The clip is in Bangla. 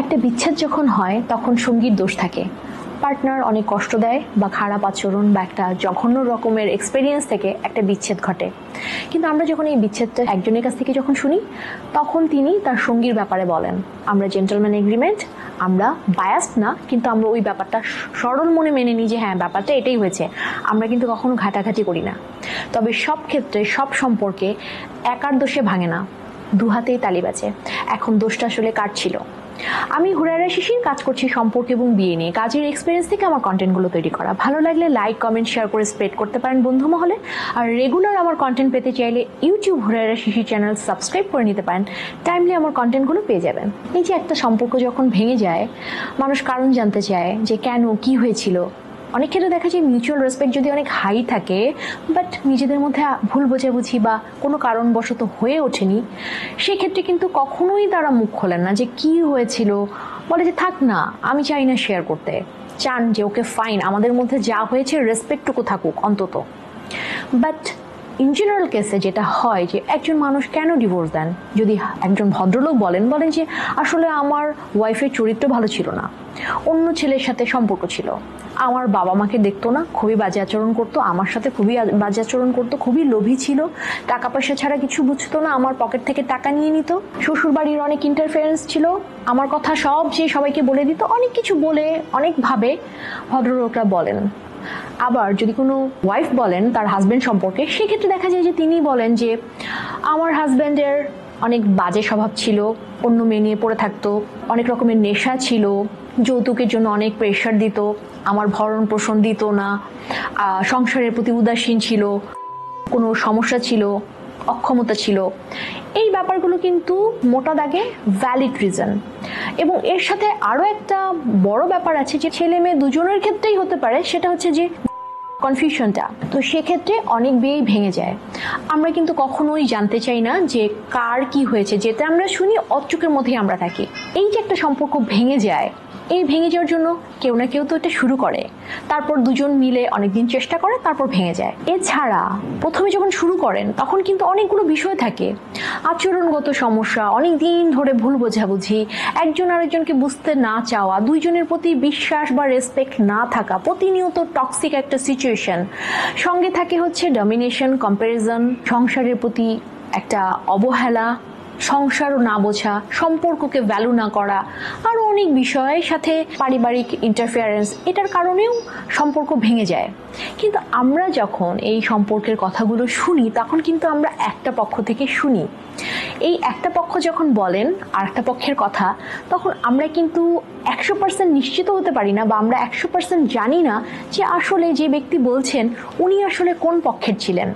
একটা বিচ্ছেদ যখন হয় তখন সঙ্গীর দোষ থাকে, পার্টনার অনেক কষ্ট দেয় বা খারাপ আচরণ বা একটা জঘন্য রকমের এক্সপিরিয়েন্স থেকে একটা বিচ্ছেদ ঘটে। কিন্তু আমরা যখন এই বিচ্ছেদটা একজনের কাছ থেকে যখন শুনি তখন তিনি তার সঙ্গীর ব্যাপারে বলেন, আমরা জেন্টলম্যান এগ্রিমেন্ট, আমরা বায়াসড না, কিন্তু আমরা ওই ব্যাপারটা সরল মনে মেনে নিই যে হ্যাঁ ব্যাপারটা এটাই হয়েছে, আমরা কিন্তু কখনো ঘাটাঘাটি করি না। তবে সব ক্ষেত্রে সব সম্পর্কে একার দোষে ভাঙে না, দু হাতেই তালি বাজে। এখন দোষটা আসলে কার ছিল? আমি হুরায়রা শিশির, কাজ করছি সম্পর্ক এবং বিয়ে নিয়ে। কাজের এক্সপিরিয়েন্স থেকে আমার কন্টেন্টগুলো তৈরি করা। ভালো লাগলে লাইক, কমেন্ট, শেয়ার করে স্প্রেড করতে পারেন বন্ধু মহলে। আর রেগুলার আমার কন্টেন্ট পেতে চাইলে ইউটিউব হুরায়রা শিশির চ্যানেল সাবস্ক্রাইব করে নিতে পারেন, টাইমলি আমার কন্টেন্টগুলো পেয়ে যাবেন। এই যে একটা সম্পর্ক যখন ভেঙে যায়, মানুষ কারণ জানতে চায় যে কেন, কি হয়েছিল। অনেক ক্ষেত্রে দেখা যায় মিউচুয়াল রেসপেক্ট যদি অনেক হাই থাকে, বাট নিজেদের মধ্যে ভুল বোঝাবুঝি বা কোনো কারণবশত হয়ে ওঠেনি, সেক্ষেত্রে কিন্তু কখনোই তারা মুখ খোলেন না যে কি হয়েছিল। বলে যে থাক না, আমি চাই না শেয়ার করতে। চান যে ওকে ফাইন, আমাদের মধ্যে যা হয়েছে রেসপেক্টটুকু থাকুক অন্তত। বাট ইন জেনারেল কেসে যেটা হয় যে একজন মানুষ কেন ডিভোর্স দেন, যদি একজন ভদ্রলোক বলেন যে আসলে আমার ওয়াইফের চরিত্র ভালো ছিল না, অন্য ছেলের সাথে সম্পর্ক ছিল, আমার বাবা মাকে দেখতো না, খুবই বাজে আচরণ করতো, আমার সাথে খুবই বাজে আচরণ করতো, খুবই লোভী ছিল, টাকা পয়সা ছাড়া কিছু বুঝতো না, আমার পকেট থেকে টাকা নিয়ে নিত, শ্বশুর বাড়ির অনেক ইন্টারফারেন্স ছিল, আমার কথা সব যে সবাইকে বলে দিত, অনেক কিছু বলে অনেকভাবে ভদ্রলোকরা বলেন। আবার যদি কোনো ওয়াইফ বলেন তার হাজব্যান্ড সম্পর্কে, সেক্ষেত্রে দেখা যায় যে তিনি বলেন যে আমার হাজব্যান্ডের অনেক বাজে স্বভাব ছিল, অন্য মেয়ে নিয়ে পড়ে থাকতো, অনেক রকমের নেশা ছিল, যৌতুকের জন্য অনেক প্রেশার দিত, আমার ভরণ পোষণ দিত না, সংসারের প্রতি উদাসীন ছিল, কোনো সমস্যা ছিল, অক্ষমতা ছিল। এই ব্যাপারগুলো কিন্তু মোটা দাগে ভ্যালিড রিজন। এবং এর সাথে আরও একটা বড় ব্যাপার আছে যে ছেলে মেয়ে দুজনের ক্ষেত্রেই হতে পারে, সেটা হচ্ছে যে কনফিউশনটা। তো সেক্ষেত্রে অনেক বিয়েই ভেঙে যায়। আমরা কিন্তু কখনোই জানতে চাই না যে কার কি হয়েছে, যেটা আমরা শুনি অচুকের মধ্যেই আমরা থাকি। এই যে একটা সম্পর্ক ভেঙে যায়, এই ভেঙে যাওয়ার জন্য কেউ না কেউ তো এটা শুরু করে, তারপর দুজন মিলে অনেকদিন চেষ্টা করে, তারপর ভেঙে যায়। এছাড়া প্রথমে যখন শুরু করেন তখন কিন্তু অনেকগুলো বিষয় থাকে, আচরণগত সমস্যা, অনেক দিন ধরে ভুল বোঝাবুঝি, একজন আরেকজনকে বুঝতে না চাওয়া, দুইজনের প্রতি বিশ্বাস বা রেসপেক্ট না থাকা, প্রতিনিয়ত টক্সিক একটা সিচুয়েশন, সঙ্গে থাকে হচ্ছে ডমিনেশন, কম্প্যারিজন, সংসারের প্রতি একটা অবহেলা, সংসারও না বোঝা, সম্পর্ককে ভ্যালু না করা, আরও অনেক বিষয়ের সাথে পারিবারিক ইন্টারফেয়ারেন্স, এটার কারণেও সম্পর্ক ভেঙে যায়। কিন্তু আমরা যখন এই সম্পর্কের কথাগুলো শুনি তখন কিন্তু আমরা একটা পক্ষ থেকে শুনি। এই একটা পক্ষ যখন বলেন আর একটা পক্ষের কথা, তখন আমরা কিন্তু 100% নিশ্চিত হতে পারি না, বা আমরা 100% জানি না যে আসলে যে ব্যক্তি বলছেন উনি আসলে কোন পক্ষের ছিলেন।